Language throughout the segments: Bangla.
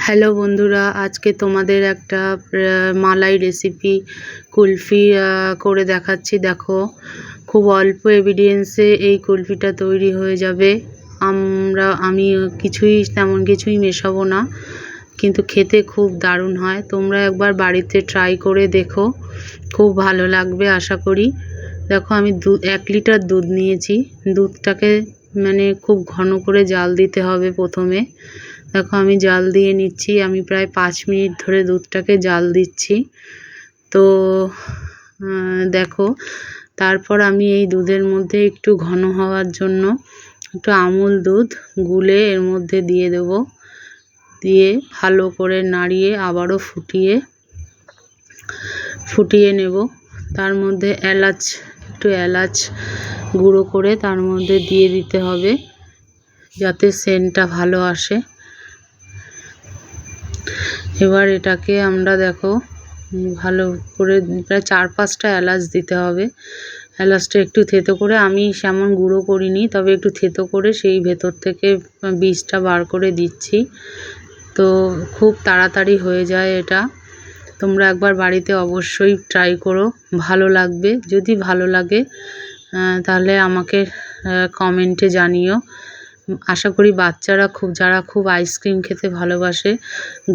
হ্যালো বন্ধুরা, আজকে তোমাদের একটা মালাই রেসিপি কুলফি করে দেখাচ্ছি। দেখো, খুব অল্প এভিডেন্সে এই কুলফিটা তৈরি হয়ে যাবে। আমি তেমন কিছুই মেশাবো না, কিন্তু খেতে খুব দারুণ হয়। তোমরা একবার বাড়িতে ট্রাই করে দেখো, খুব ভালো লাগবে আশা করি। দেখো, আমি 1 লিটার দুধ নিয়েছি। দুধটাকে খুব ঘন করে জাল দিতে হবে প্রথমে। দেখো, আমি জাল দিয়ে নিচ্ছি। আমি প্রায় 5 মিনিট ধরে দুধটাকে জাল দিচ্ছি। তো দেখো, তারপর আমি এই দুধের মধ্যে একটু ঘন হওয়ার জন্য একটু আমুল দুধ গুলে এর মধ্যে দিয়ে দেব। দিয়ে ভালো করে নাড়িয়ে আবারও ফুটিয়ে নেব। তার মধ্যে একটু এলাচ গুঁড়ো করে তার মধ্যে দিয়ে দিতে হবে, যাতে সেন্টটা ভালো আসে। এবার এটাকে আমরা দেখো ভালো করে প্রায় 4-5টা এলাচ দিতে হবে। এলাচটা একটু থেতো করে, আমি সেমন গুঁড়ো করিনি, তবে একটু থেতো করে সেই ভেতর থেকে বীজটা বার করে দিচ্ছি। তো খুব তাড়াতাড়ি হয়ে যায় এটা। তোমরা একবার বাড়িতে অবশ্যই ট্রাই করো, ভালো লাগবে। যদি ভালো লাগে তাহলে আমাকে কমেন্টে জানিও। আশা করি বাচ্চারা যারা খুব আইসক্রিম খেতে ভালোবাসে,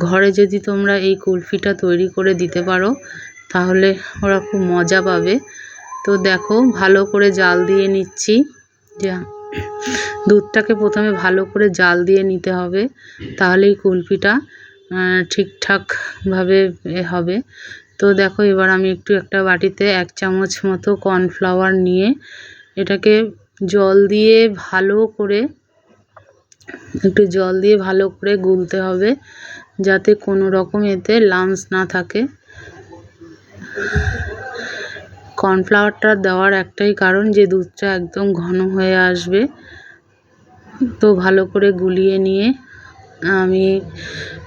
ঘরে যদি তোমরা এই কুলফিটা তৈরি করে দিতে পারো তাহলে ওরা খুব মজা পাবে। তো দেখো, ভালো করে জাল দিয়ে নিচ্ছি। দুধটাকে প্রথমে ভালো করে জাল দিয়ে নিতে হবে, তাহলেই কুলফিটা ঠিকঠাকভাবে হবে। তো দেখো, এবার আমি একটা বাটিতে 1 চামচ মতো কর্নফ্লাওয়ার নিয়ে এটাকে জল দিয়ে ভালো করে গুলতে হবে, যাতে কোনো রকম এতে লামস না থাকে। কর্নফ্লাওয়ারটা দেওয়ার একটাই কারণ, যে দুধটা একদম ঘন হয়ে আসবে। তো ভালো করে গুলিয়ে নিয়ে আমি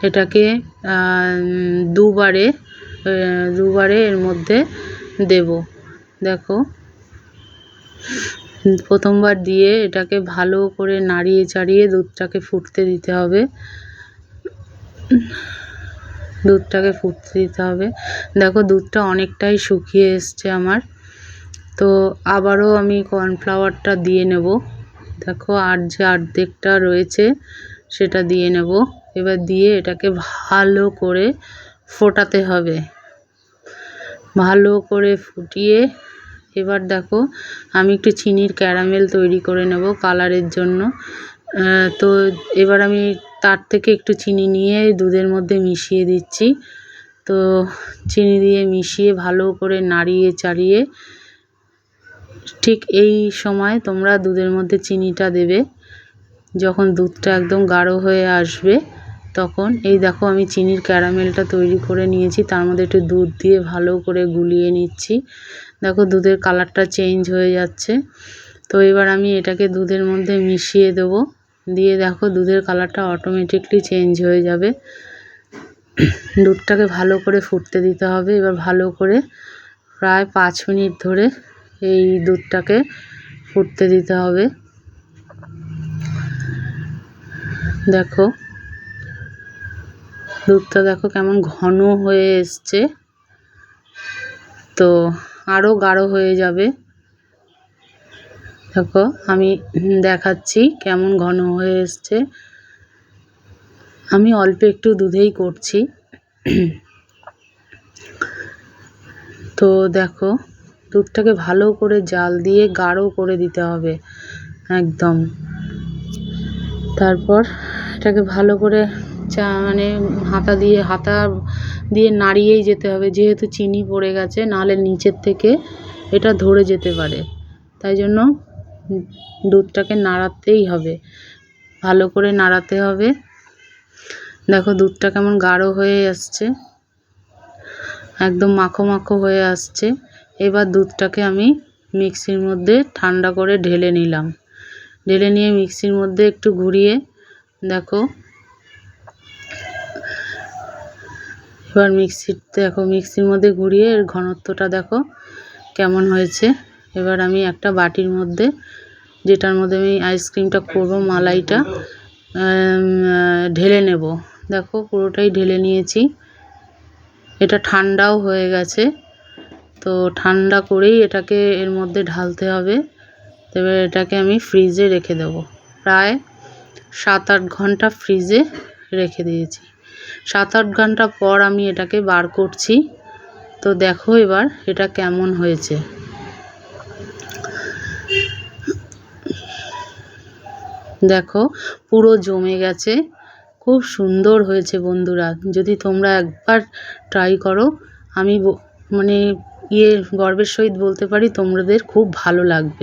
এটাকে দুবারে এর মধ্যে দেব। দেখো, প্রথমবার দিয়ে এটাকে ভালো করে নাড়িয়ে চাড়িয়ে দুধটাকে ফুটতে দিতে হবে। দেখো, দুধটা অনেকটাই শুকিয়ে এসছে আমার। তো আবারও আমি কর্নফ্লাওয়ারটা দিয়ে নেব। দেখো, আর যে অর্ধেকটা রয়েছে সেটা দিয়ে নেব। এবার দিয়ে এটাকে ভালো করে ফোটাতে হবে। ভালো করে ফুটিয়ে এবার দেখো, আমি একটু চিনির ক্যারামেল তৈরি করে নেব কালারের জন্য। তো এবার আমি তার থেকে একটু চিনি নিয়ে দুধের মধ্যে মিশিয়ে দিচ্ছি। তো চিনি দিয়ে মিশিয়ে ভালো করে নাড়িয়ে চাড়িয়ে, ঠিক এই সময় তোমরা দুধের মধ্যে চিনিটা দেবে যখন দুধটা একদম গাঢ় হয়ে আসবে। তখন এই দেখো, আমি চিনির ক্যারামেলটা তৈরি করে নিয়েছি, তার মধ্যে একটু দুধ দিয়ে ভালো করে গুলিয়ে নিচ্ছি। দেখো, দুধের কালারটা চেঞ্জ হয়ে যাচ্ছে। তো এবার আমি এটাকে দুধের মধ্যে মিশিয়ে দেবো। দিয়ে দেখো, দুধের কালারটা অটোমেটিকলি চেঞ্জ হয়ে যাবে। দুধটাকে ভালো করে ফুটতে দিতে হবে। এবার ভালো করে প্রায় 5 মিনিট ধরে এই দুধটাকে ফুটতে দিতে হবে। দেখো, দুধটা দেখো কেমন ঘন হয়ে এসছে। তো আরও গাঢ় হয়ে যাবে। দেখো, আমি দেখাচ্ছি কেমন ঘন হয়ে এসছে। আমি অল্প একটু দুধেই করছি। তো দেখো, দুধটাকে ভালো করে জাল দিয়ে গাঢ় করে দিতে হবে একদম। তারপর এটাকে ভালো করে হাতা দিয়ে নাড়িয়েই যেতে হবে, যেহেতু চিনি পড়ে গেছে, নাহলে নিচের থেকে এটা ধরে যেতে পারে। তাই জন্য দুধটাকে নাড়াতেই হবে, ভালো করে নাড়াতে হবে। দেখো, দুধটা কেমন গাঢ় হয়ে আসছে, একদম মাখো মাখো হয়ে আসছে। এবার দুধটাকে আমি মিক্সির মধ্যে ঠান্ডা করে ঢেলে নিলাম। ঢেলে নিয়ে মিক্সির মধ্যে একটু ঘুরিয়ে দেখো, এবার মিক্সির মধ্যে ঘুরিয়ে এর ঘনত্বটা দেখো কেমন হয়েছে। এবার আমি একটা বাটির মধ্যে, যেটার মধ্যে আমি আইসক্রিমটা করবো, মালাইটা ঢেলে নেব। দেখো পুরোটাই ঢেলে নিয়েছি। এটা ঠান্ডাও হয়ে গেছে, তো ঠান্ডা করেই এটাকে এর মধ্যে ঢালতে হবে। এবার এটাকে আমি ফ্রিজে রেখে দেবো। প্রায় 7-8 ঘন্টা ফ্রিজে রেখে দিয়েছি। 7-8 ঘন্টা পর আমি এটাকে বার করছি। তো দেখো এবার এটা কেমন হয়েছে। দেখো পুরো জমে গেছে, খুব সুন্দর হয়েছে বন্ধুরা। যদি তোমরা একবার ট্রাই করো, আমি মানে গর্বের সহিত বলতে পারি তোমাদের খুব ভালো লাগবে।